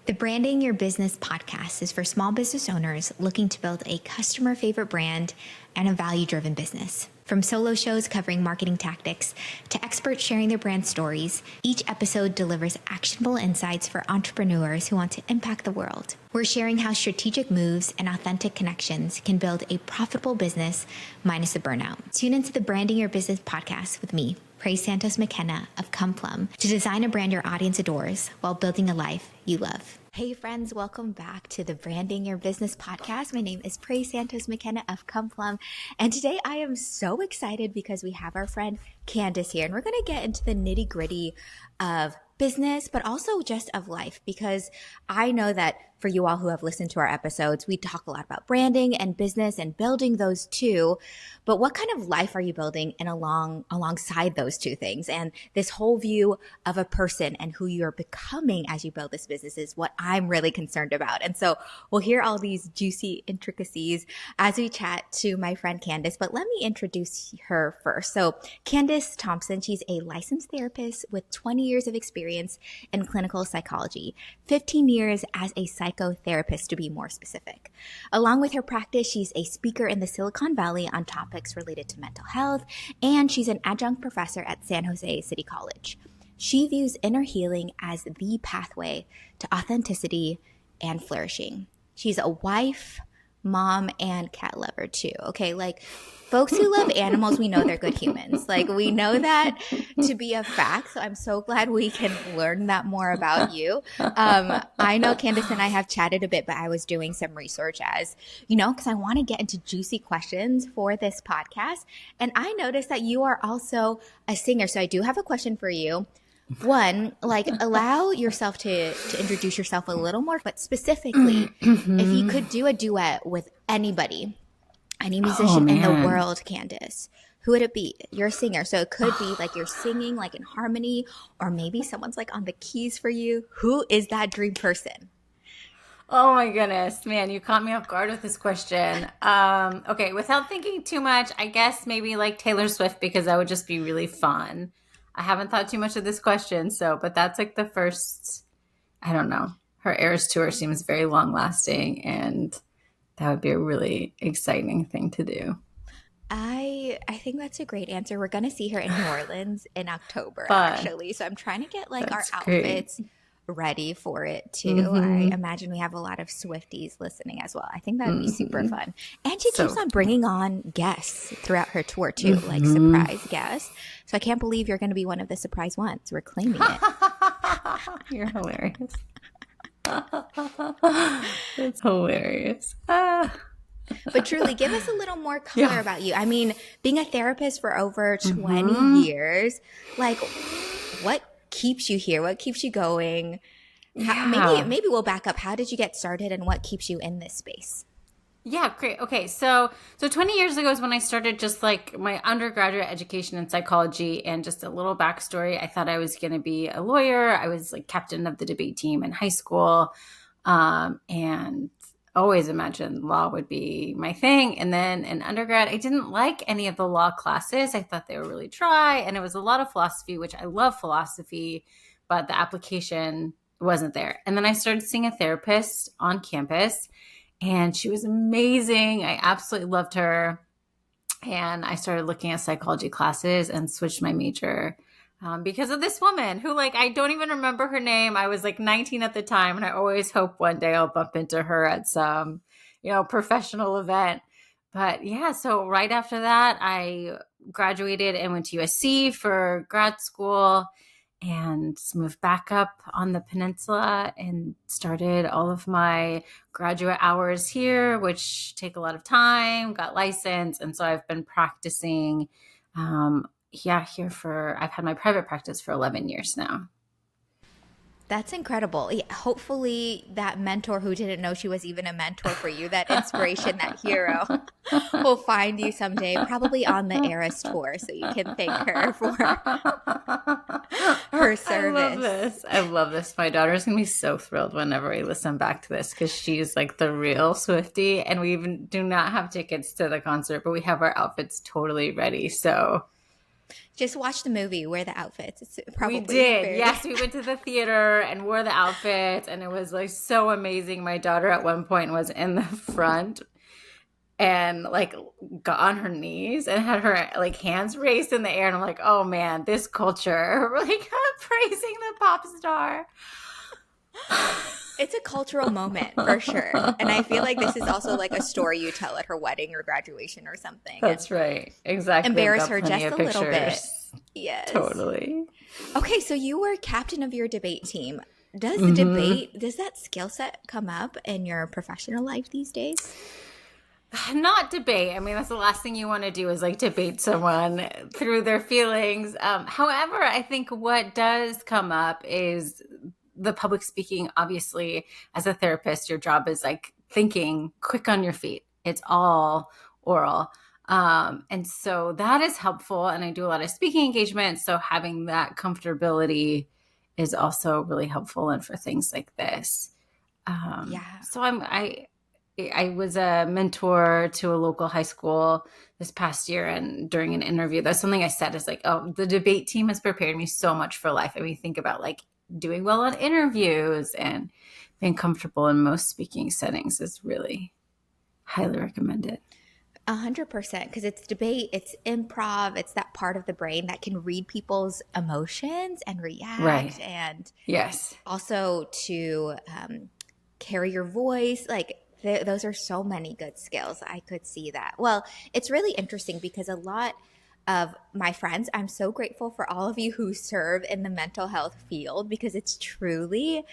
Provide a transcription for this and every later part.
The Branding Your Business podcast is for small business owners looking to build a customer favorite brand and a value-driven business. From solo shows covering marketing tactics to experts sharing their brand stories, each episode delivers actionable insights for entrepreneurs who want to impact the world. We're sharing how strategic moves and authentic connections can build a profitable business minus the burnout. Tune into the Branding Your Business podcast with me, Praise Santos McKenna of Come Plum, to design a brand your audience adores while building a life you love. Hey friends, welcome back to the Branding Your Business podcast. My name is Praise Santos McKenna of Come Plum, and today I am so excited because we have our friend Candice here, and we're going to get into the nitty gritty of business, but also just of life, because I know that for you all who have listened to our episodes, we talk a lot about branding and business and building those two. But what kind of life are you building and alongside those two things? And this whole view of a person and who you're becoming as you build this business is what I'm really concerned about. And so we'll hear all these juicy intricacies as we chat to my friend Candice. But let me introduce her first. So Candice Thompson, she's a licensed therapist with 20 years of experience in clinical psychology, 15 years as a psychotherapist to be more specific. Along with her practice, she's a speaker in the Silicon Valley on topics related to mental health, and she's an adjunct professor at San Jose City College. She views inner healing as the pathway to authenticity and flourishing. She's a wife, mom, and cat lover too. Okay, like folks who love animals, we know they're good humans. Like we know that to be a fact. So I'm so glad we can learn that more about you. I know Candice and I have chatted a bit, but I was doing some research as, because I want to get into juicy questions for this podcast. And I noticed that you are also a singer. So I do have a question for you. One, allow yourself to introduce yourself a little more, but specifically, if you could do a duet with anybody, any musician in the world, Candice, who would it be? You're a singer, so it could be like you're singing like in harmony, or maybe someone's like on the keys for you. Who is that dream person? Oh my goodness, man, you caught me off guard with this question. Okay, without thinking too much, I guess maybe like Taylor Swift, because that would just be really fun. I haven't thought too much of this question, but that's like the first, I don't know. Her Eras tour seems very long lasting, and that would be a really exciting thing to do. I think that's a great answer. We're going to see her in New Orleans in October, actually. So I'm trying to get our outfits ready for it too. Mm-hmm. I imagine we have a lot of Swifties listening as well. I think that would be super fun. And she keeps on bringing on guests throughout her tour too, like surprise guests. So I can't believe you're going to be one of the surprise ones. We're claiming it. You're hilarious. It's hilarious. But truly, give us a little more color about you. I mean, being a therapist for over 20 years, what keeps you here? What keeps you going? Maybe we'll back up. How did you get started, and what keeps you in this space? Yeah, great. Okay, so 20 years ago is when I started just like my undergraduate education in psychology. And just a little backstory, I thought I was going to be a lawyer. I was like captain of the debate team in high school, and always imagined law would be my thing. And then in undergrad, I didn't like any of the law classes. I thought they were really dry, and it was a lot of philosophy, which I love philosophy, but the application wasn't there. And then I started seeing a therapist on campus, and she was amazing. I absolutely loved her. And I started looking at psychology classes and switched my major because of this woman who, I don't even remember her name. I was 19 at the time, and I always hope one day I'll bump into her at some, professional event. But yeah, so right after that, I graduated and went to USC for grad school and moved back up on the peninsula and started all of my graduate hours here, which take a lot of time, got licensed. And so I've been practicing I've had my private practice for 11 years now. That's incredible. Yeah, hopefully that mentor who didn't know she was even a mentor for you, that inspiration, that hero, will find you someday, probably on the Eras tour, so you can thank her for her service. I love this. My daughter's going to be so thrilled whenever we listen back to this, because she's like the real Swiftie, and we even do not have tickets to the concert, but we have our outfits totally ready. So Just watch the movie, wear the outfits. It's probably We did. very... Yes, we went to the theater and wore the outfits, and it was like so amazing. My daughter at one point was in the front and like got on her knees and had her like hands raised in the air, and I'm like, oh man, this culture, like praising the pop star. It's a cultural moment for sure. And I feel like this is also like a story you tell at her wedding or graduation or something. That's right. Exactly. Embarrass her just a little bit. Yes. Totally. Okay, so you were captain of your debate team. Does the debate, does that skill set come up in your professional life these days? Not debate. I mean, that's the last thing you want to do is like debate someone through their feelings. However, I think what does come up is the public speaking. Obviously, as a therapist, your job is like thinking quick on your feet. It's all oral. And so that is helpful. And I do a lot of speaking engagements. So having that comfortability is also really helpful. And for things like this. So I was a mentor to a local high school this past year, and during an interview, that's something I said is like, oh, the debate team has prepared me so much for life. I mean, think about like doing well on interviews and being comfortable in most speaking settings is really highly recommended. 100%, because it's debate, it's improv, it's that part of the brain that can read people's emotions and react, right. And yes, also to carry your voice. Like those are so many good skills. I could see that. Well, it's really interesting because a lot of my friends, I'm so grateful for all of you who serve in the mental health field, because it's truly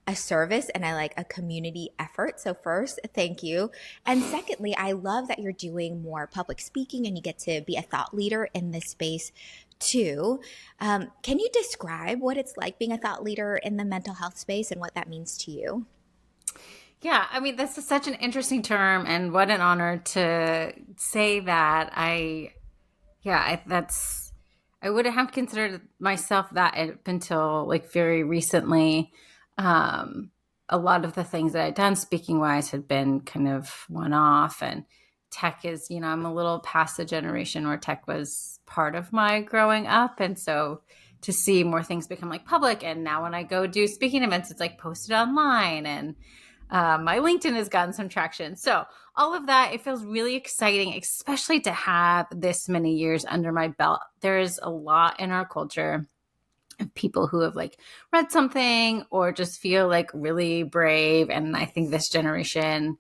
a service and a community effort. So first, thank you. And secondly, I love that you're doing more public speaking and you get to be a thought leader in this space too. Can you describe what it's like being a thought leader in the mental health space and what that means to you? Yeah, I mean, this is such an interesting term, and what an honor to say that. I wouldn't have considered myself that up until like very recently. A lot of the things that I'd done speaking wise had been kind of one off, and tech is, I'm a little past the generation where tech was part of my growing up. And so to see more things become like public, and now when I go do speaking events, it's like posted online, and my LinkedIn has gotten some traction. So all of that, it feels really exciting, especially to have this many years under my belt. There is a lot in our culture of people who have like read something or just feel like really brave. And I think this generation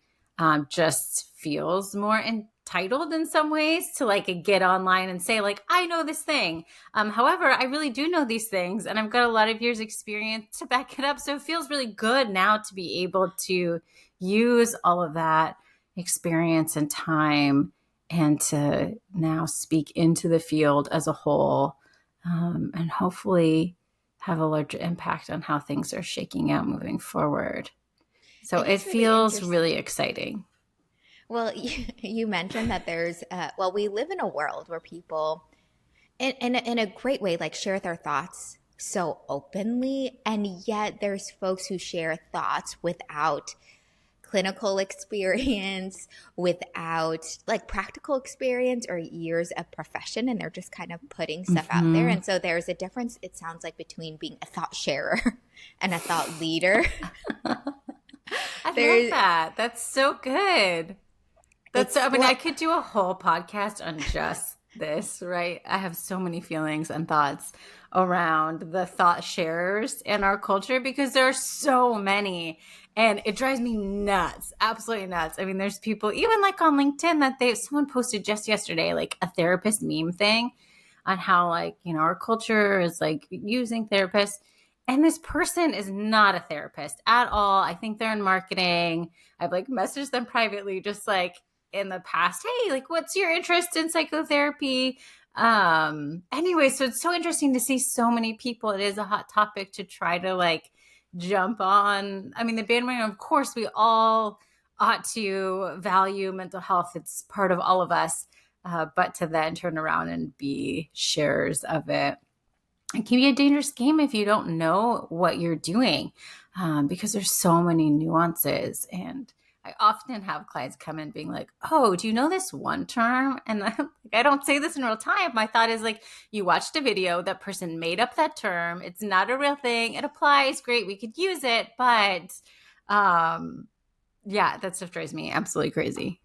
just feels more entitled in some ways to like get online and say like, I know this thing. However, I really do know these things, and I've got a lot of years experience to back it up. So it feels really good now to be able to use all of that experience and time and to now speak into the field as a whole, and hopefully have a larger impact on how things are shaking out moving forward. So it feels really exciting. Well, you mentioned that there's, we live in a world where people, in a great way, like share their thoughts so openly, and yet there's folks who share thoughts without clinical experience, without like practical experience or years of profession, and they're just kind of putting stuff out there. And so there's a difference, it sounds like, between being a thought sharer and a thought leader. I love that. That's so good. I could do a whole podcast on just this, right? I have so many feelings and thoughts around the thought sharers in our culture because there are so many, and it drives me nuts, absolutely nuts. I mean, there's people even like on LinkedIn that someone posted just yesterday, like a therapist meme thing on how like, our culture is like using therapists. And this person is not a therapist at all. I think they're in marketing. I've like messaged them privately, just like in the past, hey, like what's your interest in psychotherapy? Anyway, so it's so interesting to see so many people. It is a hot topic to try to like jump on. I mean, the bandwagon, of course, we all ought to value mental health. It's part of all of us. But to then turn around and be sharers of it, it can be a dangerous game if you don't know what you're doing, because there's so many nuances. And I often have clients come in being like, oh, do you know this one term? And I don't say this in real time. My thought is like, you watched a video, that person made up that term. It's not a real thing. It applies. Great. We could use it. But yeah, that stuff drives me absolutely crazy.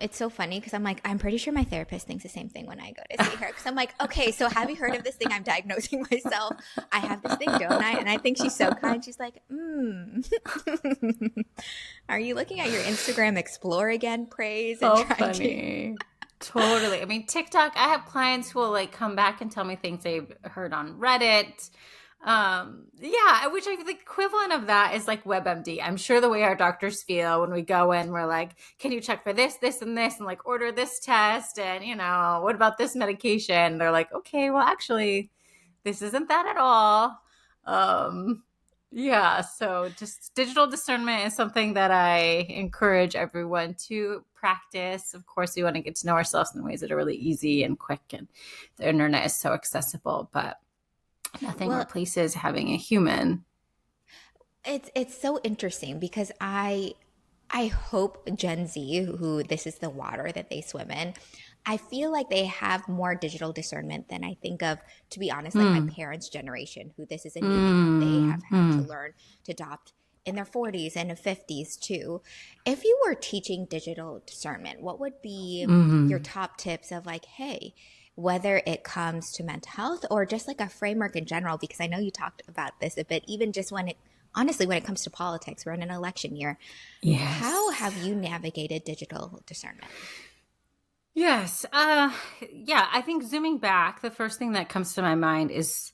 It's so funny because I'm like, I'm pretty sure my therapist thinks the same thing when I go to see her. Because I'm like, okay, so have you heard of this thing? I'm diagnosing myself. I have this thing, don't I? And I think she's so kind. She's like, are you looking at your Instagram Explore again, praise? And So funny. Totally. I mean, TikTok, I have clients who will like come back and tell me things they've heard on Reddit. Yeah, which I feel the equivalent of that is like WebMD. I'm sure the way our doctors feel when we go in, we're like, can you check for this, this, and this, and like order this test, and what about this medication? They're like, okay, well, actually, this isn't that at all. Yeah, so just digital discernment is something that I encourage everyone to practice. Of course, we want to get to know ourselves in ways that are really easy and quick, and the internet is so accessible, but nothing replaces having a human. It's so interesting because I hope Gen Z, who this is the water that they swim in, I feel like they have more digital discernment than I think of, to be honest, like my parents' generation, who this is a new thing they have had to learn to adopt in their 40s and 50s too. If you were teaching digital discernment, what would be your top tips of like, hey, whether it comes to mental health or just like a framework in general, because I know you talked about this a bit, even just when it comes to politics, we're in an election year. Yes. How have you navigated digital discernment? Yes. Yeah, I think zooming back, the first thing that comes to my mind is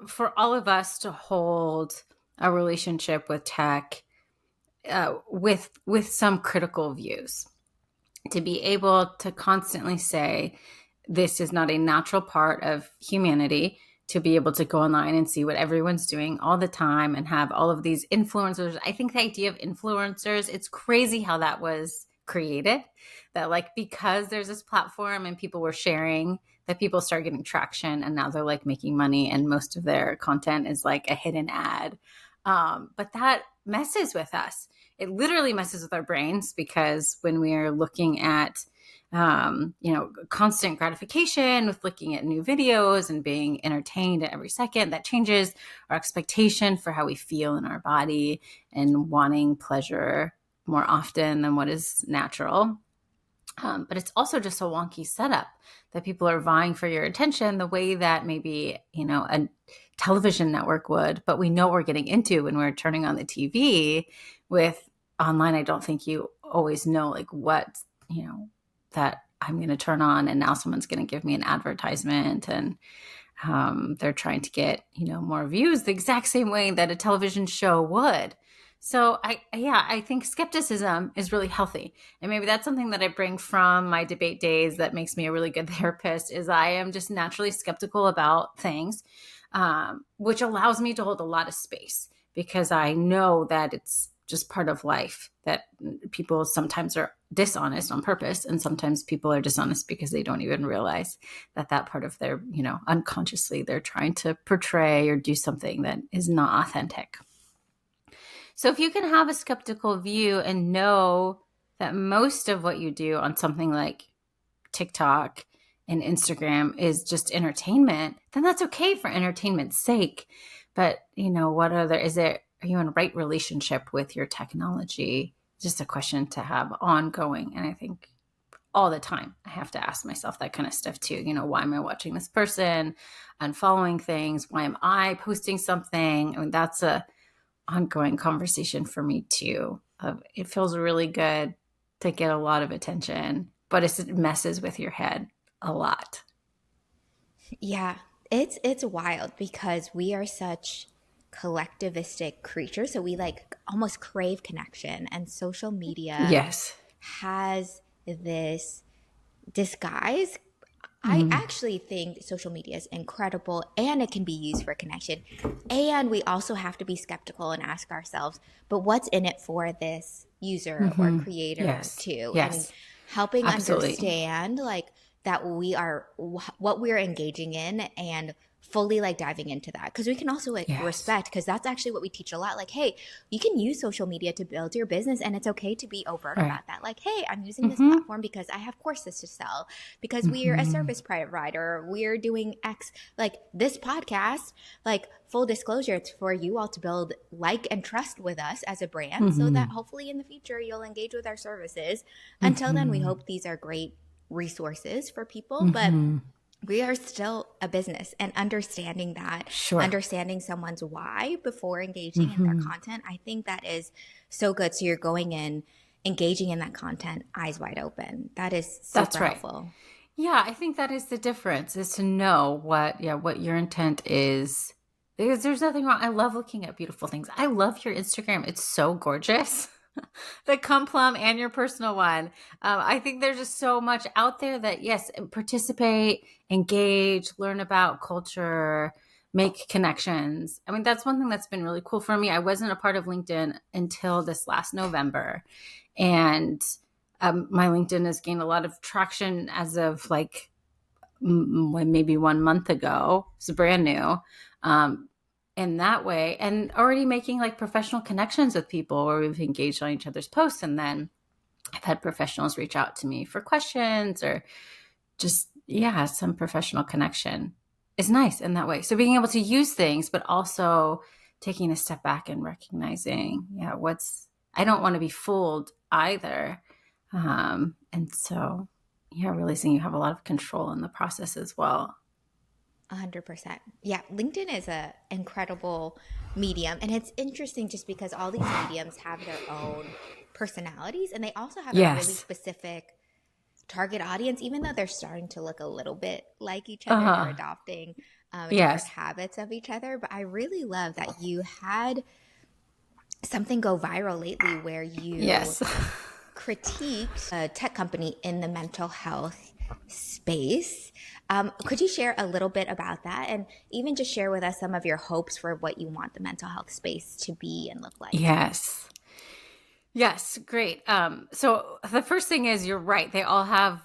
for all of us to hold a relationship with tech with some critical views, to be able to constantly say, this is not a natural part of humanity, to be able to go online and see what everyone's doing all the time and have all of these influencers. I think the idea of influencers, it's crazy how that was created, that like, because there's this platform and people were sharing, that people start getting traction, and now they're like making money, and most of their content is like a hidden ad. But that messes with us. It literally messes with our brains, because when we are looking at constant gratification with looking at new videos and being entertained at every second, that changes our expectation for how we feel in our body and wanting pleasure more often than what is natural. But it's also just a wonky setup that people are vying for your attention the way that maybe, a television network would, but we know what we're getting into when we're turning on the TV. With online, I don't think you always know like what, that I'm going to turn on, and now someone's going to give me an advertisement, and they're trying to get, more views the exact same way that a television show would. So I think skepticism is really healthy. And maybe that's something that I bring from my debate days that makes me a really good therapist, is I am just naturally skeptical about things, which allows me to hold a lot of space, because I know that it's just part of life, that people sometimes are dishonest on purpose, and sometimes people are dishonest because they don't even realize that part of their, unconsciously they're trying to portray or do something that is not authentic. So if you can have a skeptical view and know that most of what you do on something like TikTok and Instagram is just entertainment, then that's okay for entertainment's sake. But, are you in a right relationship with your technology? Just a question to have ongoing. And I think all the time I have to ask myself that kind of stuff too. Why am I watching this person and following things? Why am I posting something? I mean, that's a ongoing conversation for me too. It feels really good to get a lot of attention, but it messes with your head a lot. Yeah, it's wild because we are such collectivistic creatures, so we like almost crave connection, and social media has this disguise. I actually think social media is incredible, and it can be used for connection. And we also have to be skeptical and ask ourselves, but what's in it for this user or creator too? Yes. And helping understand like that we are what we're engaging in, and fully like diving into that, because we can also like Yes. respect, because that's actually what we teach a lot. Like, hey, you can use social media to build your business, and it's okay to be overt Right. about that. Like, hey, I'm using this Mm-hmm. platform because I have courses to sell, because we're a service provider, we're doing X. Like this podcast, like full disclosure, it's for you all to build like and trust with us as a brand, so that hopefully in the future you'll engage with our services. Until then, we hope these are great resources for people, but we are still a business, and understanding that, Sure. understanding someone's why before engaging in their content, I think that is so good. So you're going in, engaging in that content, eyes wide open. That is super That's right. helpful. Yeah, I think that is the difference, is to know what your intent is. Because there's nothing wrong. I love looking at beautiful things. I love your Instagram. It's so gorgeous. The Cum Plum and your personal one. I think there's just so much out there that, yes, participate, engage, learn about culture, make connections. I mean, that's one thing that's been really cool for me. I wasn't a part of LinkedIn until this last November. And my LinkedIn has gained a lot of traction as of like maybe 1 month ago. It's brand new. In that way, and already making like professional connections with people where we've engaged on each other's posts. And then I've had professionals reach out to me for questions, or just, some professional connection is nice in that way. So being able to use things, but also taking a step back and recognizing, I don't want to be fooled either. And so, realizing you have a lot of control in the process as well. 100%. Yeah, LinkedIn is a incredible medium, and it's interesting just because all these mediums have their own personalities, and they also have a really specific target audience, even though they're starting to look a little bit like each other. They're adopting different habits of each other. But I really love that you had something go viral lately where you critiqued a tech company in the mental health space. Could you share a little bit about that, and even just share with us some of your hopes for what you want the mental health space to be and look like? Yes, great. So the first thing is, you're right. They all have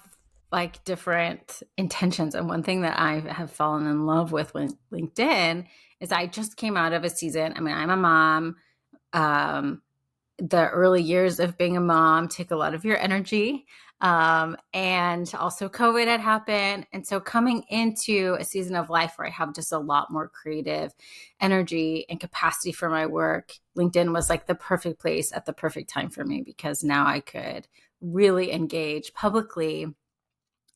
like different intentions. And one thing that I have fallen in love with LinkedIn is I just came out of a season. I mean, I'm a mom. The early years of being a mom take a lot of your energy. And also COVID had happened. And so coming into a season of life where I have just a lot more creative energy and capacity for my work, LinkedIn was like the perfect place at the perfect time for me, because now I could really engage publicly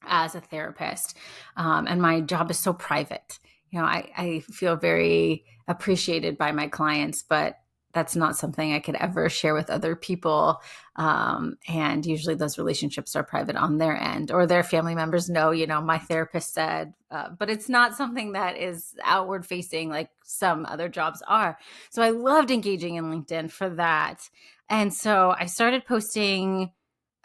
as a therapist. And my job is so private. I feel very appreciated by my clients, but that's not something I could ever share with other people. And usually those relationships are private on their end, or their family members know, my therapist said, but it's not something that is outward facing like some other jobs are. So I loved engaging in LinkedIn for that. And so I started posting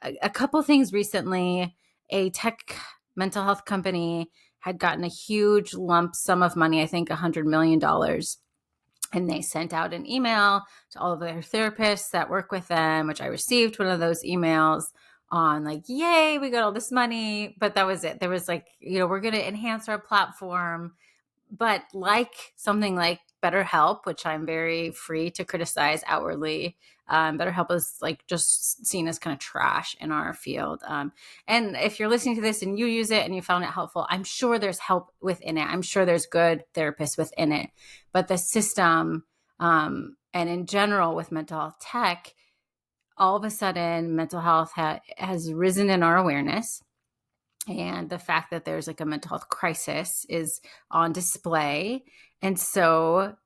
a couple things recently. A tech mental health company had gotten a huge lump sum of money, I think $100 million. And they sent out an email to all of their therapists that work with them, which I received one of those emails on like, yay, we got all this money. But that was it. There was like, we're going to enhance our platform. But like something like BetterHelp, which I'm very free to criticize outwardly, BetterHelp is like just seen as kind of trash in our field. And if you're listening to this and you use it and you found it helpful, I'm sure there's help within it. I'm sure there's good therapists within it. But the system, and in general with mental health tech, all of a sudden mental health has risen in our awareness. And the fact that there's like a mental health crisis is on display. And so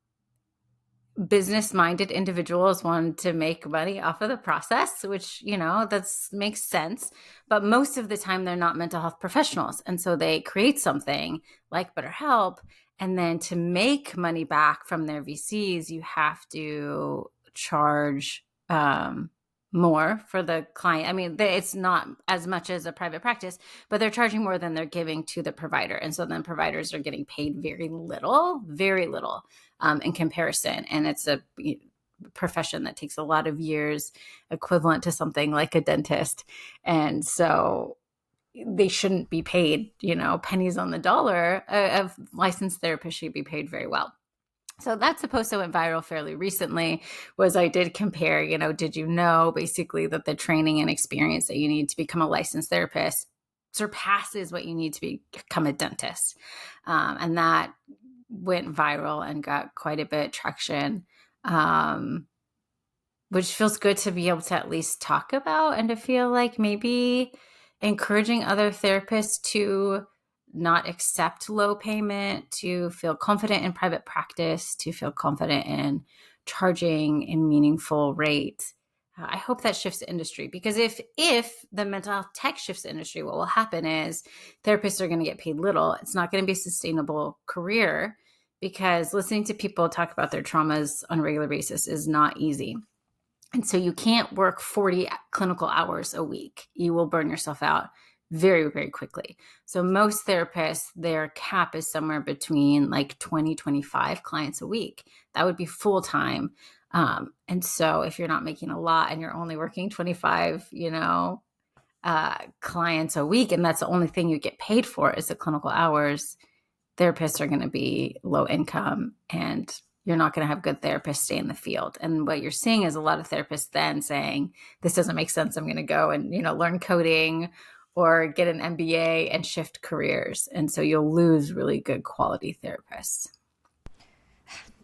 business-minded individuals wanted to make money off of the process, which, that makes sense. But most of the time, they're not mental health professionals. And so they create something like BetterHelp. And then to make money back from their VCs, you have to charge more for the client. I mean, it's not as much as a private practice, but they're charging more than they're giving to the provider. And so then providers are getting paid very little in comparison. And it's a profession that takes a lot of years, equivalent to something like a dentist. And so they shouldn't be paid, pennies on the dollar. A licensed therapist should be paid very well. So that's a post that went viral fairly recently, was I did compare, did you know basically that the training and experience that you need to become a licensed therapist surpasses what you need to become a dentist. And that went viral and got quite a bit traction, which feels good to be able to at least talk about, and to feel like maybe encouraging other therapists to not accept low payment, to feel confident in private practice, to feel confident in charging a meaningful rate. I hope that shifts the industry, because if the mental health tech shifts the industry, what will happen is therapists are going to get paid little. It's not going to be a sustainable career, because listening to people talk about their traumas on a regular basis is not easy. And so you can't work 40 clinical hours a week. You will burn yourself out very, very quickly. So most therapists, their cap is somewhere between like 20, 25 clients a week. That would be full time. And so if you're not making a lot and you're only working 25, clients a week, and that's the only thing you get paid for is the clinical hours, therapists are going to be low income, and you're not going to have good therapists stay in the field. And what you're seeing is a lot of therapists then saying, this doesn't make sense. I'm going to go and, learn coding or get an MBA and shift careers. And so you'll lose really good quality therapists.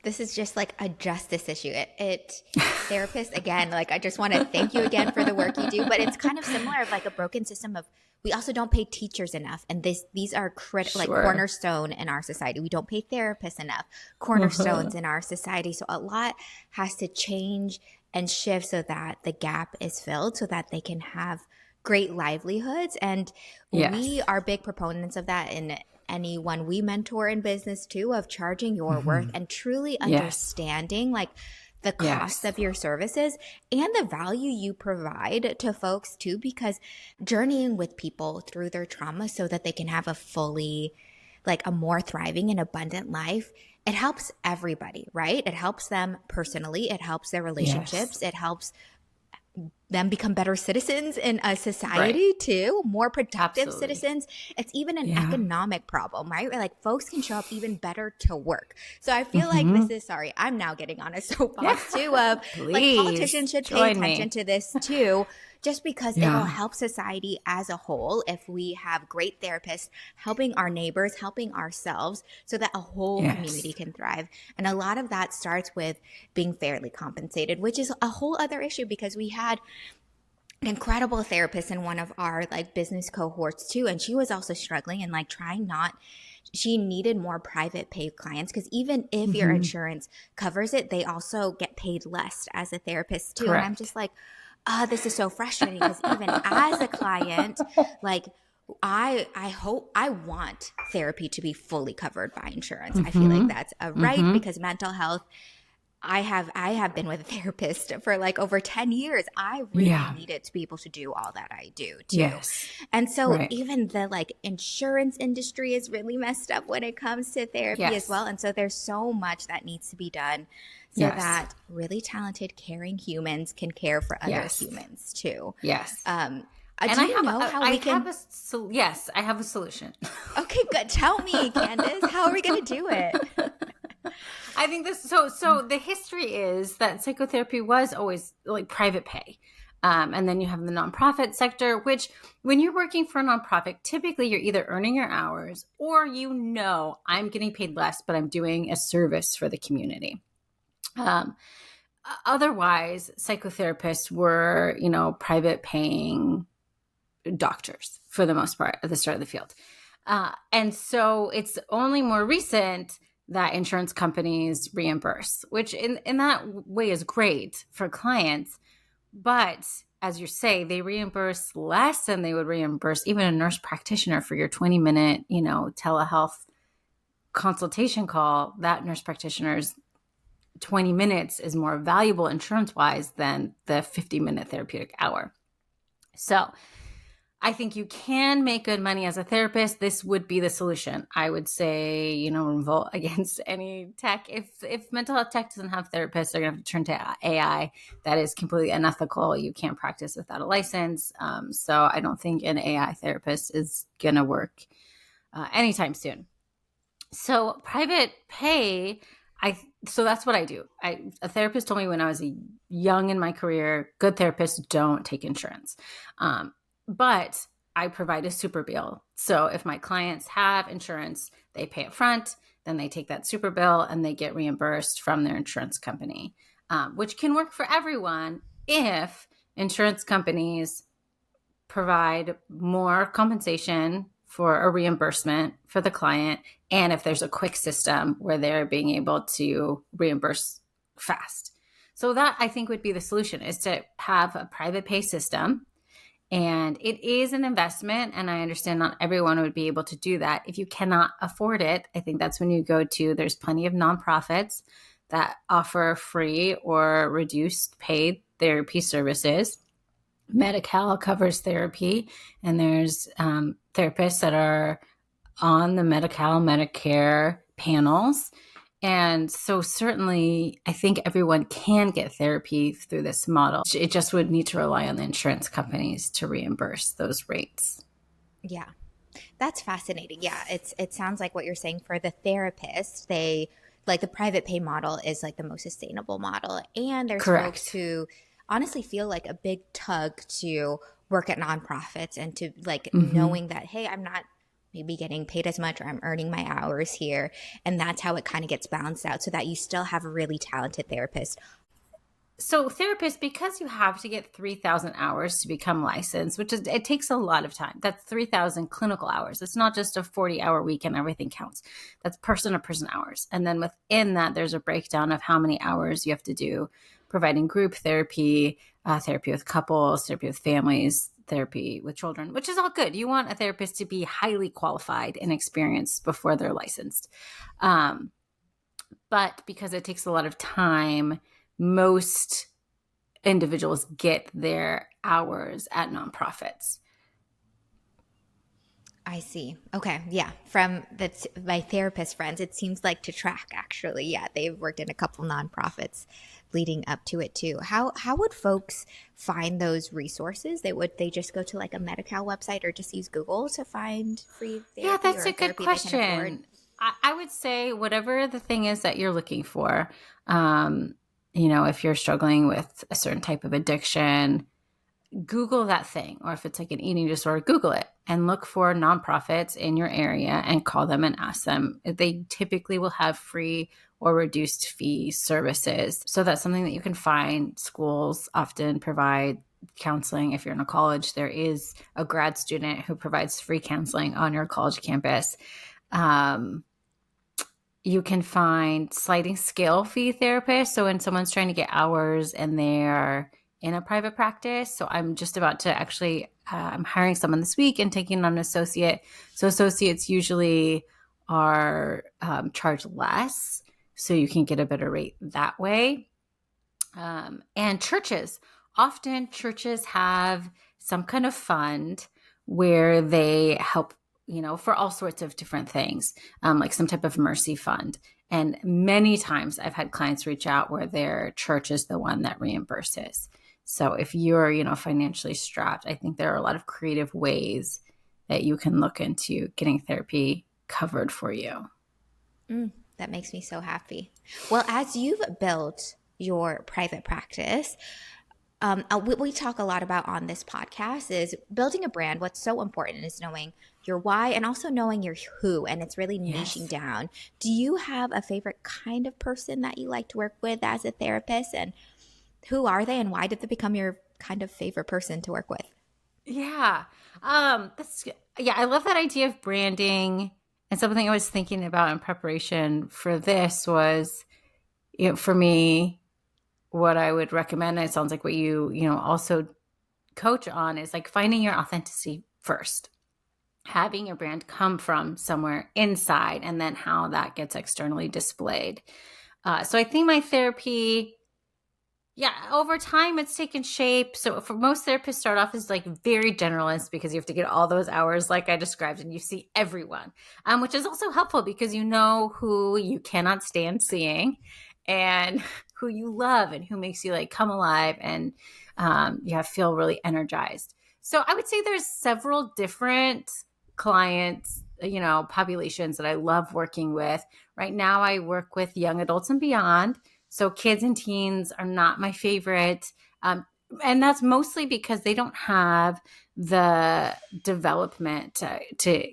This is just like a justice issue. Therapists, again, like I just want to thank you again for the work you do, but it's kind of similar of like a broken system of, we also don't pay teachers enough. And these are like cornerstone in our society. We don't pay therapists enough, cornerstones in our society. So a lot has to change and shift so that the gap is filled, so that they can have great livelihoods. And we are big proponents of that in anyone we mentor in business too, of charging your worth and truly understanding like the cost of your services and the value you provide to folks too, because journeying with people through their trauma so that they can have a fully, like a more thriving and abundant life, it helps everybody, right? It helps them personally. It helps their relationships. It helps them become better citizens in a society too, more productive citizens. It's even an economic problem, right? Where like folks can show up even better to work. So I feel like this is, sorry, I'm now getting on a soapbox too of like politicians should pay attention to this too, just because it will help society as a whole if we have great therapists helping our neighbors, helping ourselves, so that a whole community can thrive. And a lot of that starts with being fairly compensated, which is a whole other issue, because we had an incredible therapist in one of our like business cohorts too, and she was also struggling and like she needed more private pay clients, because even if your insurance covers it, they also get paid less as a therapist too. And I'm just like, this is so frustrating, because even as a client, like I want therapy to be fully covered by insurance. I feel like that's a right, because mental health, I have been with a therapist for like over 10 years. I really needed to be able to do all that I do too. And so even the like insurance industry is really messed up when it comes to therapy as well. And so there's so much that needs to be done so that really talented, caring humans can care for other humans too. I have a solution. Okay, good. Tell me, Candice, how are we going to do it? I think this, so the history is that psychotherapy was always like private pay. And then you have the nonprofit sector, which when you're working for a nonprofit, typically you're either earning your hours or, I'm getting paid less, but I'm doing a service for the community. Otherwise, psychotherapists were, private paying doctors for the most part at the start of the field. And so it's only more recent that insurance companies reimburse, which in that way is great for clients. But as you say, they reimburse less than they would reimburse even a nurse practitioner for your 20-minute, telehealth consultation call. That nurse practitioner's 20 minutes is more valuable insurance-wise than the 50-minute therapeutic hour. So I think you can make good money as a therapist. This would be the solution. I would say, revolt against any tech. If mental health tech doesn't have therapists, they're going to have to turn to AI. That is completely unethical. You can't practice without a license. So I don't think an AI therapist is going to work anytime soon. So private pay, so that's what I do. A therapist told me when I was young in my career, good therapists don't take insurance. But I provide a super bill. So if my clients have insurance, they pay up front, then they take that super bill and they get reimbursed from their insurance company, which can work for everyone if insurance companies provide more compensation for a reimbursement for the client, and if there's a quick system where they're being able to reimburse fast. So that, I think, would be the solution, is to have a private pay system. And it is an investment, and I understand not everyone would be able to do that. If you cannot afford it, I think that's when you go to, there's plenty of nonprofits that offer free or reduced paid therapy services. Medi-Cal covers therapy, and there's therapists that are on the Medi-Cal Medicare panels. And so certainly I think everyone can get therapy through this model. It just would need to rely on the insurance companies to reimburse those rates. Yeah, that's fascinating. Yeah, it sounds like what you're saying for the therapist, they like the private pay model is like the most sustainable model. And there's Correct. folks who honestly feel like a big tug to work at nonprofits and to like knowing that, hey, I'm not maybe getting paid as much or I'm earning my hours here. And that's how it kind of gets balanced out so that you still have a really talented therapist. So therapists, because you have to get 3,000 hours to become licensed, it takes a lot of time. That's 3,000 clinical hours. It's not just a 40-hour week and everything counts. That's person-to-person hours. And then within that, there's a breakdown of how many hours you have to do providing group therapy, therapy with couples, therapy with families, therapy with children, which is all good. You want a therapist to be highly qualified and experienced before they're licensed. But because it takes a lot of time, most individuals get their hours at nonprofits. I see. Okay. Yeah. From my therapist friends, it seems like to track actually. Yeah. They've worked in a couple nonprofits leading up to it too. How would folks find those resources? They just go to like a Medi-Cal website or just use Google to find free therapy? Yeah, that's or a good question. I would say whatever the thing is that you're looking for, if you're struggling with a certain type of addiction, Google that thing. Or if it's like an eating disorder, Google it and look for nonprofits in your area and call them and ask them. They typically will have free or reduced fee services. So that's something that you can find. Schools often provide counseling. If you're in a college, there is a grad student who provides free counseling on your college campus. You can find sliding scale fee therapists. So when someone's trying to get hours and they're in a private practice. So I'm just about to actually, I'm hiring someone this week and taking on an associate. So associates usually are charged less, so you can get a better rate that way. And churches, often churches have some kind of fund where they help, for all sorts of different things, like some type of mercy fund. And many times I've had clients reach out where their church is the one that reimburses. So if you're, financially strapped, I think there are a lot of creative ways that you can look into getting therapy covered for you. That makes me so happy. Well, as you've built your private practice, what we talk a lot about on this podcast is building a brand. What's so important is knowing your why and also knowing your who, and it's really niching down. Do you have a favorite kind of person that you like to work with as a therapist, and who are they and why did they become your kind of favorite person to work with? Yeah. I love that idea of branding. And something I was thinking about in preparation for this was, for me, what I would recommend, and it sounds like what you also coach on, is like finding your authenticity first, having your brand come from somewhere inside, and then how that gets externally displayed. So I think my therapy Yeah, over time it's taken shape. So for most therapists start off as like very generalist because you have to get all those hours like I described and you see everyone, which is also helpful because you know who you cannot stand seeing and who you love and who makes you like come alive and feel really energized. So I would say there's several different clients, populations that I love working with. Right now I work with young adults and beyond. So kids and teens are not my favorite. And that's mostly because they don't have the development to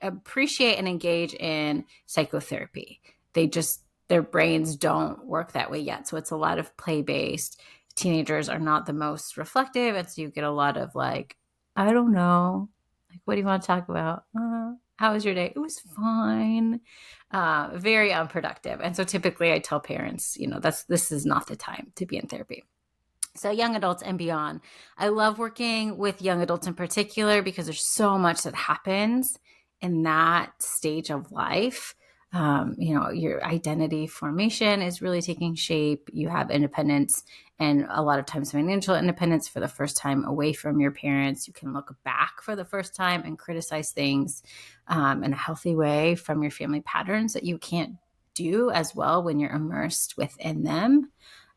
appreciate and engage in psychotherapy. Their brains don't work that way yet. So it's a lot of play based. Teenagers are not the most reflective. And so you get a lot of like, I don't know. Like, what do you want to talk about? How was your day? It was fine. Very unproductive. And so typically I tell parents, this is not the time to be in therapy. So young adults and beyond. I love working with young adults in particular because there's so much that happens in that stage of life. Your identity formation is really taking shape. You have independence and a lot of times financial independence for the first time away from your parents. You can look back for the first time and criticize things in a healthy way from your family patterns that you can't do as well when you're immersed within them.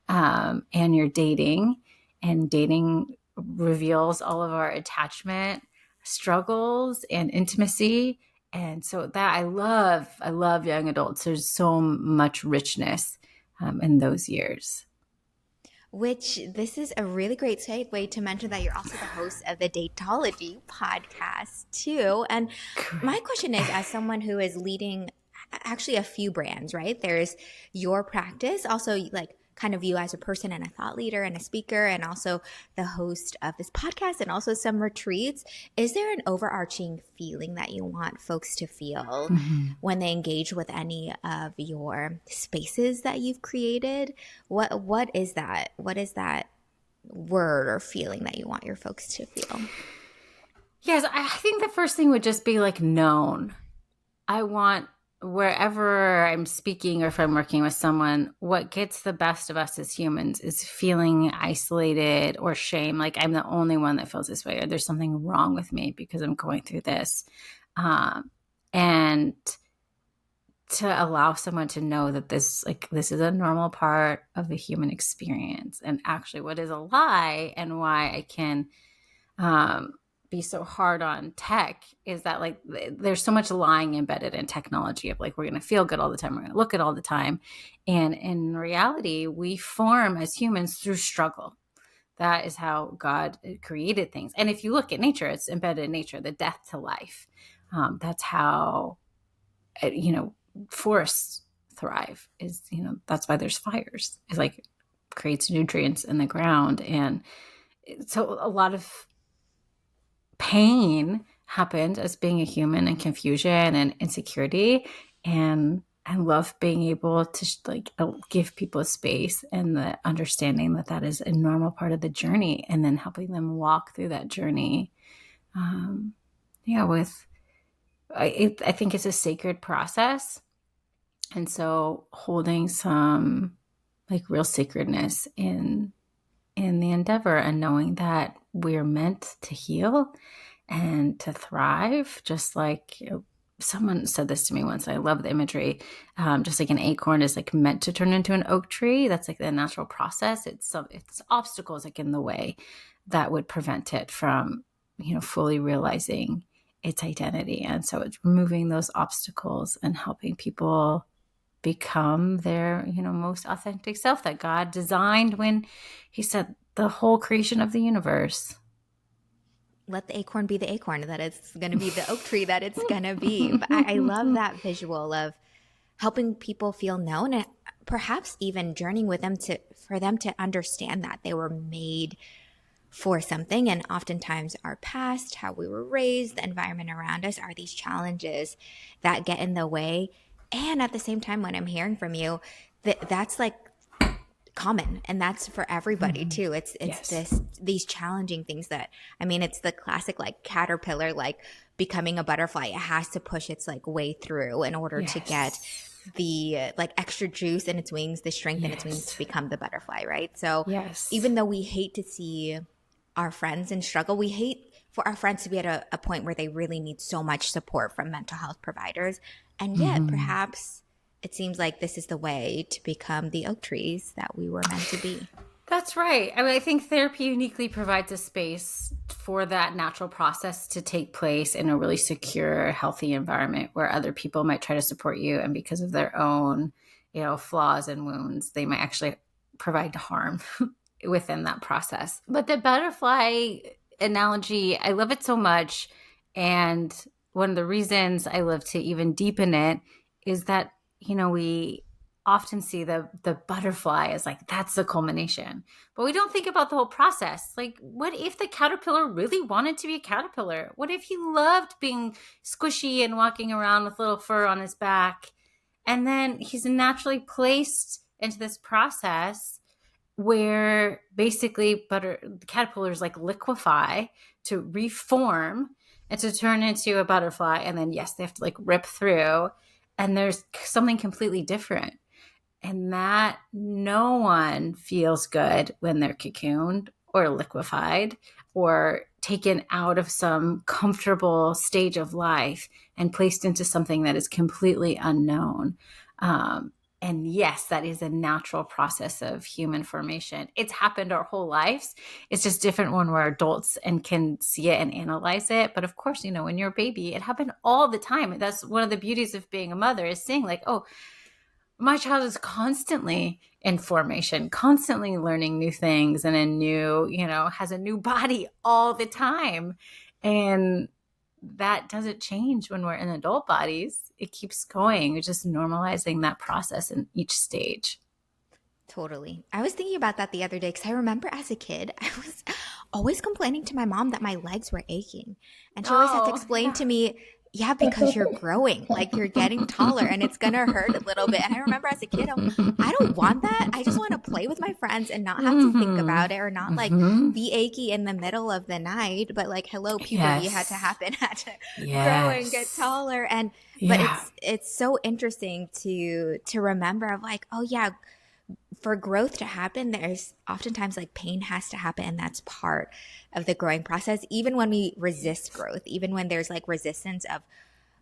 And you're dating, and dating reveals all of our attachment struggles and intimacy. And so that I love young adults. There's so much richness in those years. Which this is a really great segue to mention that you're also the host of the Datology podcast too. And my question is, as someone who is leading actually a few brands, right? There's your practice, also like kind of you as a person and a thought leader and a speaker, and also the host of this podcast and also some retreats. Is there an overarching feeling that you want folks to feel when they engage with any of your spaces that you've created? What is that? What is that word or feeling that you want your folks to feel? Yes, I think the first thing would just be like known. I want wherever I'm speaking or if I'm working with someone, what gets the best of us as humans is feeling isolated or shame. Like I'm the only one that feels this way, or there's something wrong with me because I'm going through this. And to allow someone to know that this is a normal part of the human experience, and actually what is a lie and why I can, be so hard on tech is that like there's so much lying embedded in technology of like we're going to feel good all the time, we're going to look good all the time, and in reality we form as humans through struggle. That is how God created things. And if you look at nature, it's embedded in nature, the death to life. That's how forests thrive, is that's why there's fires. It like creates nutrients in the ground. And so a lot of pain happened as being a human, and confusion and insecurity. And I love being able to give people a space and the understanding that that is a normal part of the journey, and then helping them walk through that journey. I think it's a sacred process. And so holding some like real sacredness in the endeavor, and knowing that we're meant to heal and to thrive. Just like someone said this to me once, I love the imagery. Just like an acorn is like meant to turn into an oak tree. That's like the natural process. It's obstacles like in the way that would prevent it from, fully realizing its identity. And so it's removing those obstacles and helping people become their, most authentic self that God designed when he said the whole creation of the universe. Let the acorn be the acorn that it's going to be, the oak tree that it's going to be. But I love that visual of helping people feel known, and perhaps even journeying with them for them to understand that they were made for something. And oftentimes our past, how we were raised, the environment around us are these challenges that get in the way. And at the same time, when I'm hearing from you, that's like common, and that's for everybody too. It's yes. These challenging things that, it's the classic like caterpillar, like becoming a butterfly. It has to push its like way through in order to get the like extra juice in its wings, the strength in its wings to become the butterfly, right? So Yes. even though we hate to see our friends in struggle, we hate for our friends to be at a point where they really need so much support from mental health providers. And yet Mhm. perhaps it seems like this is the way to become the oak trees that we were meant to be. That's right. I mean, I think therapy uniquely provides a space for that natural process to take place in a really secure, healthy environment where other people might try to support you. And because of their own, flaws and wounds, they might actually provide harm within that process. But the butterfly analogy, I love it so much. And one of the reasons I love to even deepen it is that, we often see the butterfly as like that's the culmination, but we don't think about the whole process. Like, what if the caterpillar really wanted to be a caterpillar? What if he loved being squishy and walking around with little fur on his back, and then he's naturally placed into this process where basically the caterpillars like liquefy to reform and to turn into a butterfly, and then yes, they have to like rip through, and there's something completely different. And that no one feels good when they're cocooned or liquefied or taken out of some comfortable stage of life and placed into something that is completely unknown. And yes, that is a natural process of human formation. It's happened our whole lives. It's just different when we're adults and can see it and analyze it. But of course, when you're a baby, it happened all the time. That's one of the beauties of being a mother, is seeing like, oh, my child is constantly in formation, constantly learning new things, and has a new body all the time. And that doesn't change when we're in adult bodies. It keeps going. We're just normalizing that process in each stage. Totally. I was thinking about that the other day because I remember as a kid, I was always complaining to my mom that my legs were aching. And she always had to Oh, explain yeah. to me, yeah, because you're growing, like you're getting taller and it's going to hurt a little bit. And I remember as a kid, I don't want that. I just want to play with my friends and not have to think Mm-hmm. about it or not like Mm-hmm. be achy in the middle of the night. But like, hello, puberty had to Yes. happen, had to grow and get Yes. taller. And but Yeah. it's so interesting to remember of like, oh yeah, for growth to happen, there's oftentimes like pain has to happen, and that's part of the growing process. Even when we resist growth, even when there's like resistance of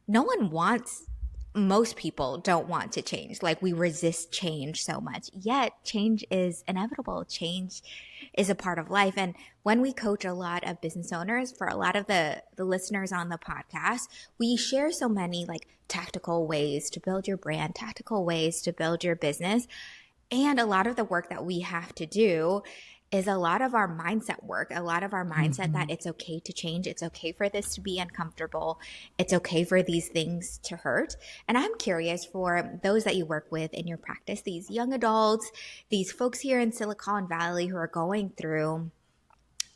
no one wants, most people don't want to change. Like we resist change so much, yet change is inevitable. Change is a part of life. And when we coach a lot of business owners, for a lot of the listeners on the podcast, we share so many like tactical ways to build your brand, tactical ways to build your business. And a lot of the work that we have to do is a lot of our mindset work, a lot of our mindset Mm-hmm. that it's okay to change. It's okay for this to be uncomfortable. It's okay for these things to hurt. And I'm curious, for those that you work with in your practice, these young adults, these folks here in Silicon Valley who are going through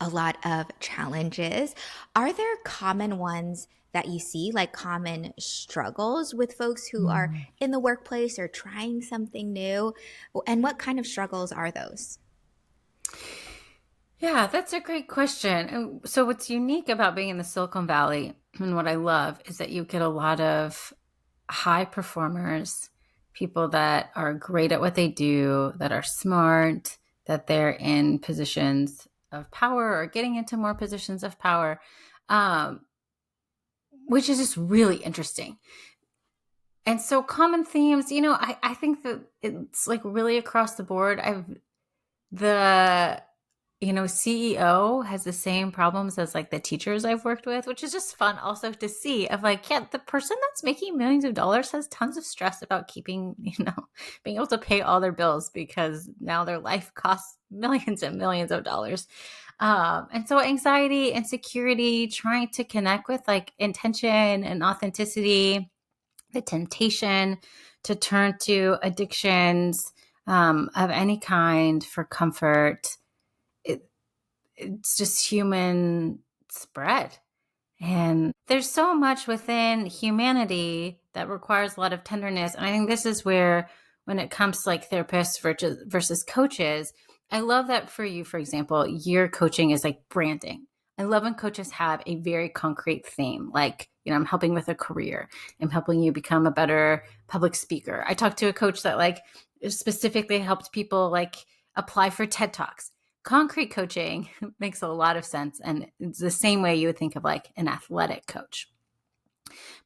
a lot of challenges. Are there common ones that you see, like common struggles with folks who are in the workplace or trying something new? And what kind of struggles are those? Yeah, that's a great question. And so, what's unique about being in the Silicon Valley and what I love is that you get a lot of high performers, people that are great at what they do, that are smart, that they're in positions of power or getting into more positions of power, um, which is just really interesting. And so, common themes, I think that it's like really across the board. The CEO has the same problems as like the teachers I've worked with, which is just fun also to see of like, yeah, the person that's making millions of dollars has tons of stress about keeping, being able to pay all their bills because now their life costs millions and millions of dollars. And so anxiety, insecurity, trying to connect with like intention and authenticity, the temptation to turn to addictions of any kind for comfort. It's just human spread. And there's so much within humanity that requires a lot of tenderness. And I think this is where, when it comes to like therapists versus coaches, I love that for you, for example, your coaching is like branding. I love when coaches have a very concrete theme, like, I'm helping with a career. I'm helping you become a better public speaker. I talked to a coach that like specifically helped people like apply for TED Talks. Concrete coaching makes a lot of sense. And it's the same way you would think of like an athletic coach.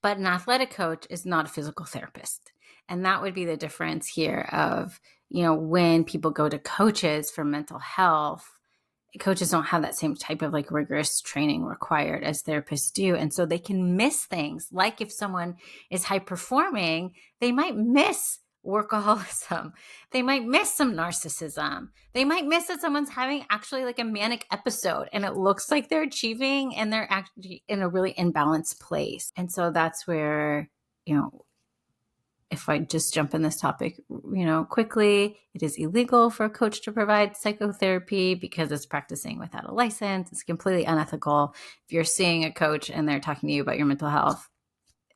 But an athletic coach is not a physical therapist. And that would be the difference here of, when people go to coaches for mental health, coaches don't have that same type of like rigorous training required as therapists do. And so they can miss things. Like if someone is high performing, they might miss workaholism. They might miss some narcissism. They might miss that someone's having actually like a manic episode and it looks like they're achieving and they're actually in a really imbalanced place. And so that's where, if I just jump in this topic, quickly, it is illegal for a coach to provide psychotherapy because it's practicing without a license. It's completely unethical. If you're seeing a coach and they're talking to you about your mental health,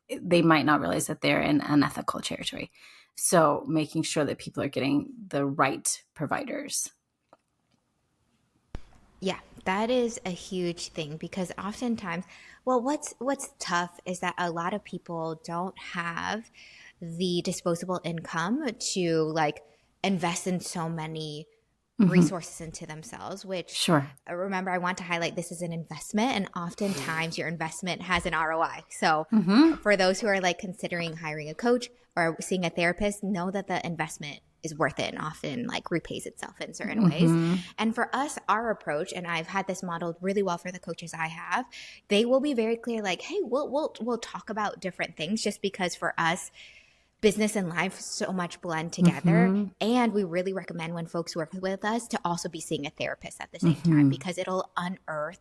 they might not realize that they're in unethical territory. So making sure that people are getting the right providers. Yeah, that is a huge thing because oftentimes, well, what's tough is that a lot of people don't have the disposable income to like invest in so many resources into themselves, which Sure. Remember, I want to highlight this is an investment and oftentimes your investment has an ROI. So for those who are like considering hiring a coach or seeing a therapist, know that the investment is worth it and often like repays itself in certain ways. And for us, our approach, and I've had this modeled really well for the coaches I have, they will be very clear like, hey, we'll talk about different things just because for us, business and life so much blend together. And we really recommend when folks work with us to also be seeing a therapist at the same time because it'll unearth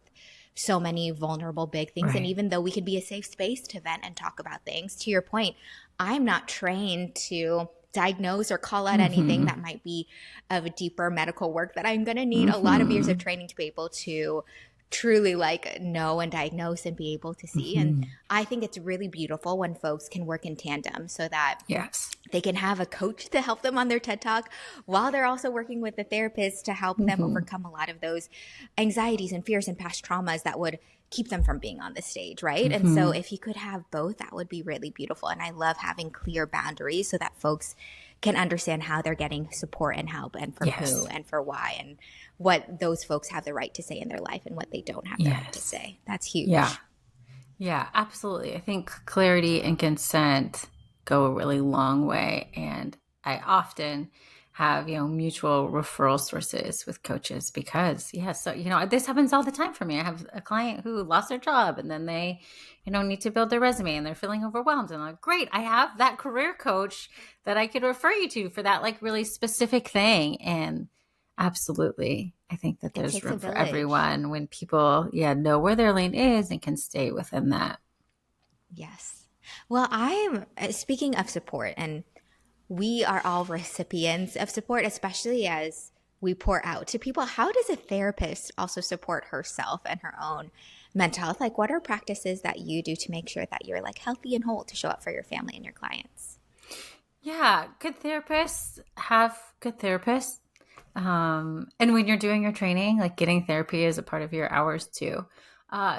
so many vulnerable big things. Right. And even though we could be a safe space to vent and talk about things, to your point, I'm not trained to diagnose or call out anything that might be of a deeper medical work that I'm going to need a lot of years of training to be able to truly like know and diagnose and be able to see. And I think it's really beautiful when folks can work in tandem so that they can have a coach to help them on their TED Talk while they're also working with a therapist to help them overcome a lot of those anxieties and fears and past traumas that would keep them from being on the stage, right? And so if you could have both, that would be really beautiful. And I love having clear boundaries so that folks can understand how they're getting support and help and from who and for why and what those folks have the right to say in their life and what they don't have the right to say. That's huge. Yeah, absolutely. I think clarity and consent go a really long way. And I often have, mutual referral sources with coaches because, so, this happens all the time for me. I have a client who lost their job and then they, need to build their resume and they're feeling overwhelmed. And I'm like, great, I have that career coach that I could refer you to for that like really specific thing. And absolutely, I think that there's room for everyone when people, know where their lane is and can stay within that. Yes. Well, I'm speaking of support, and we are all recipients of support, especially as we pour out to people. How does a therapist also support herself and her own mental health? Like, what are practices that you do to make sure that you're like healthy and whole to show up for your family and your clients? Yeah, good therapists have good therapists. And when you're doing your training, like getting therapy is a part of your hours too.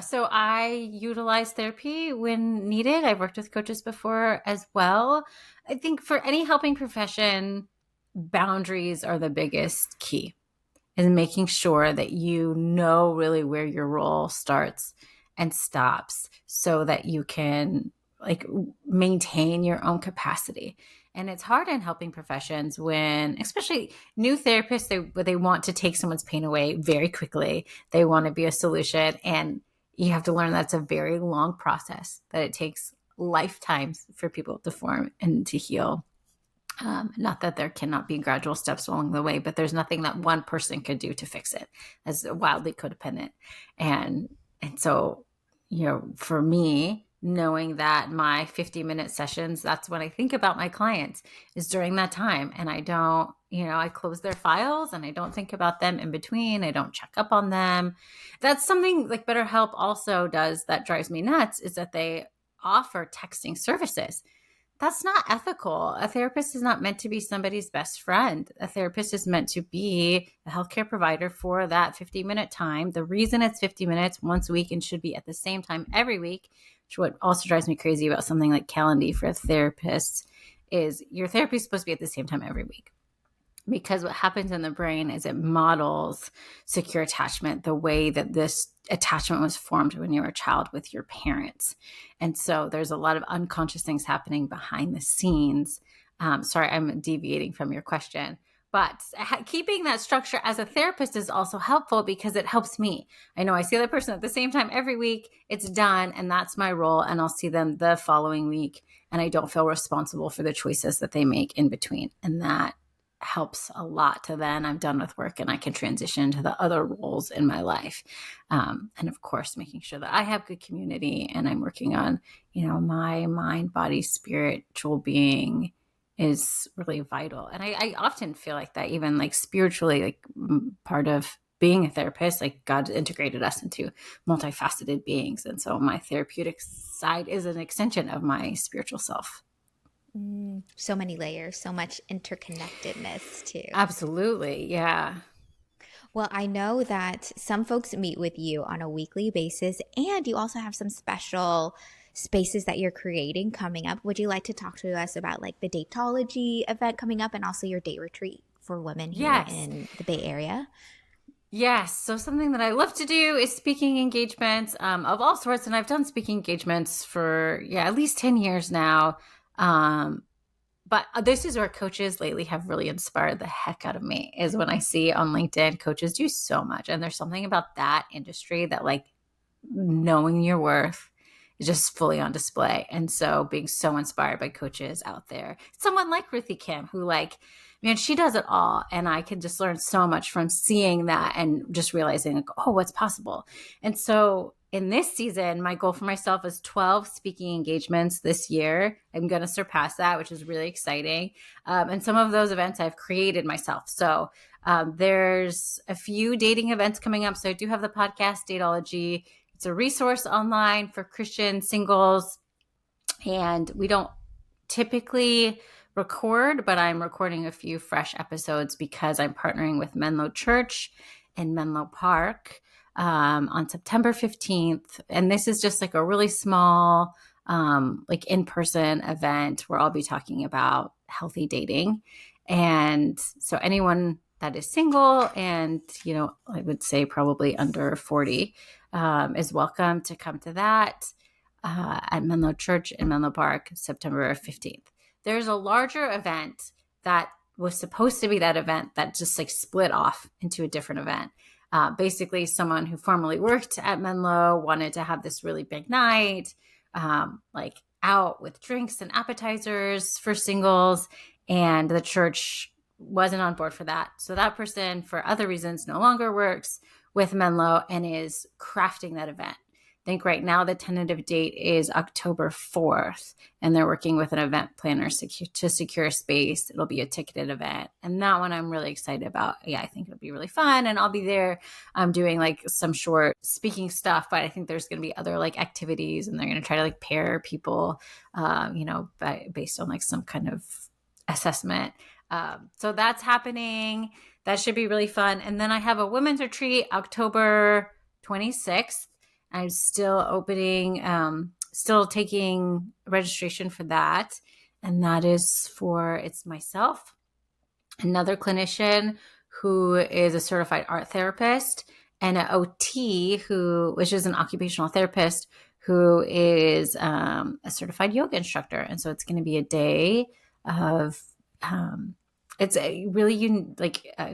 So I utilize therapy when needed. I've worked with coaches before as well. I think for any helping profession, boundaries are the biggest key, is making sure that you know really where your role starts and stops so that you can like maintain your own capacity. And it's hard in helping professions when, especially new therapists, they want to take someone's pain away very quickly. They want to be a solution. And you have to learn that's a very long process, that it takes lifetimes for people to form and to heal. Not that there cannot be gradual steps along the way, but there's nothing that one person could do to fix it, as wildly codependent. And so, for me, knowing that my 50-minute sessions, that's when I think about my clients, is during that time. And I don't, I close their files and I don't think about them in between. I don't check up on them. That's something like BetterHelp also does that drives me nuts, is that they offer texting services. That's not ethical. A therapist is not meant to be somebody's best friend. A therapist is meant to be a healthcare provider for that 50-minute time. The reason it's 50 minutes once a week and should be at the same time every week, which what also drives me crazy about something like Calendly for therapists, is your therapy is supposed to be at the same time every week. Because what happens in the brain is it models secure attachment the way that this attachment was formed when you were a child with your parents. And so there's a lot of unconscious things happening behind the scenes. Sorry, I'm deviating from your question. But keeping that structure as a therapist is also helpful because it helps me. I know I see the person at the same time every week. It's done, and that's my role. And I'll see them the following week, and I don't feel responsible for the choices that they make in between. And that helps a lot to then I'm done with work and I can transition to the other roles in my life. And of course, making sure that I have good community and I'm working on, my mind, body, spiritual being is really vital. And I often feel like that even like spiritually, like part of being a therapist, like God integrated us into multifaceted beings. And so my therapeutic side is an extension of my spiritual self. So many layers, so much interconnectedness too. Absolutely. Yeah. Well, I know that some folks meet with you on a weekly basis, and you also have some special spaces that you're creating coming up. Would you like to talk to us about like the Datology event coming up and also your date retreat for women here Yes. in the Bay Area? Yes. So something that I love to do is speaking engagements of all sorts. And I've done speaking engagements for, at least 10 years now. But this is where coaches lately have really inspired the heck out of me is when I see on LinkedIn, coaches do so much. And there's something about that industry that like knowing your worth is just fully on display. And so being so inspired by coaches out there, someone like Ruthie Kim, who like, man, she does it all. And I can just learn so much from seeing that and just realizing like, oh, what's possible. And so in this season, my goal for myself is 12 speaking engagements this year. I'm going to surpass that, which is really exciting. And some of those events I've created myself. So there's a few dating events coming up. So I do have the podcast Datology. It's a resource online for Christian singles. And we don't typically record, but I'm recording a few fresh episodes because I'm partnering with Menlo Church in Menlo Park on September 15th. And this is just like a really small, like in-person event where I'll be talking about healthy dating. And so anyone that is single and, I would say probably under 40 is welcome to come to that at Menlo Church in Menlo Park, September 15th. There's a larger event that was supposed to be that event that just like split off into a different event. Basically, someone who formerly worked at Menlo wanted to have this really big night, like out with drinks and appetizers for singles, and the church wasn't on board for that. So that person, for other reasons, no longer works with Menlo and is crafting that event. I think right now the tentative date is October 4th, and they're working with an event planner to secure space. It'll be a ticketed event. And that one I'm really excited about. Yeah, I think it'll be really fun. And I'll be there doing like some short speaking stuff, but I think there's going to be other like activities, and they're going to try to like pair people, based on like some kind of assessment. So that's happening. That should be really fun. And then I have a women's retreat, October 26th. I'm still opening, still taking registration for that. And that is it's myself, another clinician who is a certified art therapist, and an OT which is an occupational therapist who is a certified yoga instructor. And so it's going to be a day of, it's a really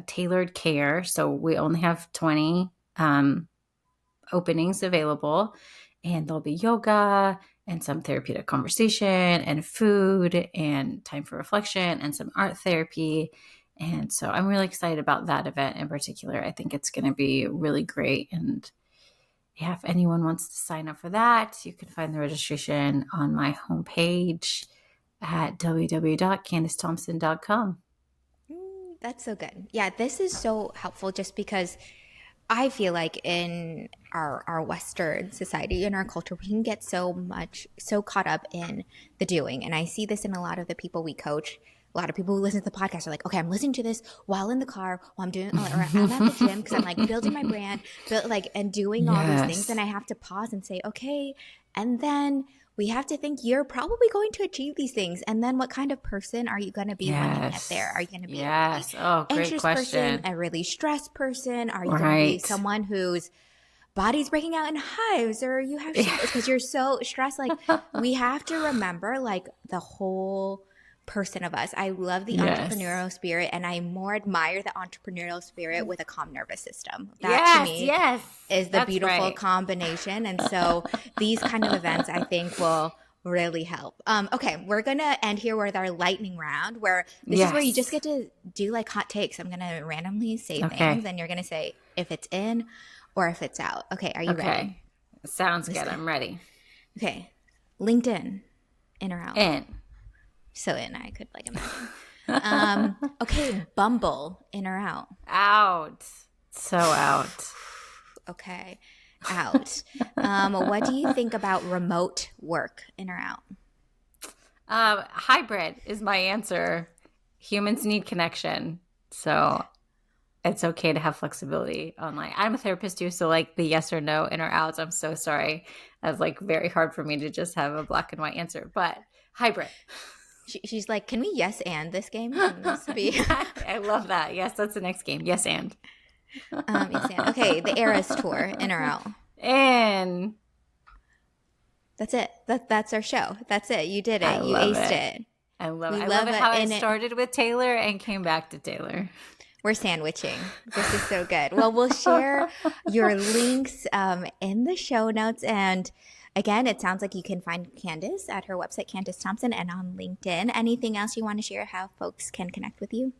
tailored care. So we only have 20, openings available, and there'll be yoga and some therapeutic conversation and food and time for reflection and some art therapy. And so I'm really excited about that event in particular. I think it's going to be really great. And yeah, if anyone wants to sign up for that, you can find the registration on my homepage at www.candicethompson.com. That's so good. Yeah, this is so helpful just because I feel like in our Western society, in our culture, we can get so caught up in the doing. And I see this in a lot of the people we coach. A lot of people who listen to the podcast are like, okay, I'm listening to this while in the car, while I'm doing, or I'm at the gym because I'm like building my brand, and doing all these things. And I have to pause and say, okay. And then we have to think you're probably going to achieve these things. And then what kind of person are you going to be when you get there? Are you going to be a really anxious person, a really stressed person? Are you going to be someone whose body's breaking out in hives, or you have because you're so stressed? Like, we have to remember like the whole person of us. I love the entrepreneurial spirit, and I more admire the entrepreneurial spirit with a calm nervous system. That to me is the beautiful combination. And so these kind of events, I think, will really help. Okay, we're gonna end here with our lightning round, where this is where you just get to do like hot takes. I'm gonna randomly say things, and you're gonna say if it's in or if it's out. Okay, are you ready? Sounds good. I'm ready. Okay, LinkedIn, in or out? In. So in, I could like imagine. Okay, Bumble, in or out? Out. So out. Okay, out. What do you think about remote work, in or out? Hybrid is my answer. Humans need connection, so it's okay to have flexibility online. I'm a therapist too, so like the yes or no, in or out. I'm so sorry. It's like very hard for me to just have a black and white answer, but hybrid. She's like, can we yes and this game? I love that. Yes, that's the next game. Yes and. Yes and. Okay, the Eras tour, in or out? In. That's it. That's our show. That's it. You did it. You aced it. I love it. I love it how it started with Taylor and came back to Taylor. We're sandwiching. This is so good. Well, we'll share your links in the show notes. And again, it sounds like you can find Candice at her website, Candice Thompson, and on LinkedIn. Anything else you want to share how folks can connect with you?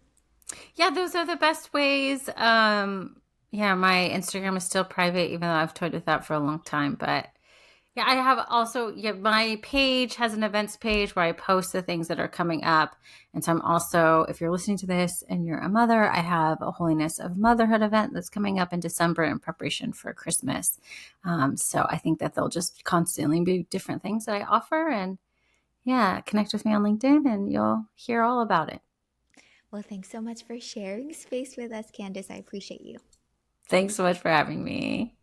Yeah, those are the best ways. My Instagram is still private, even though I've toyed with that for a long time. But yeah, I have also, my page has an events page where I post the things that are coming up. And so I'm also, if you're listening to this and you're a mother, I have a Holiness of Motherhood event that's coming up in December in preparation for Christmas. So I think that there'll just constantly be different things that I offer. And connect with me on LinkedIn and you'll hear all about it. Well, thanks so much for sharing space with us, Candice. I appreciate you. Thanks so much for having me.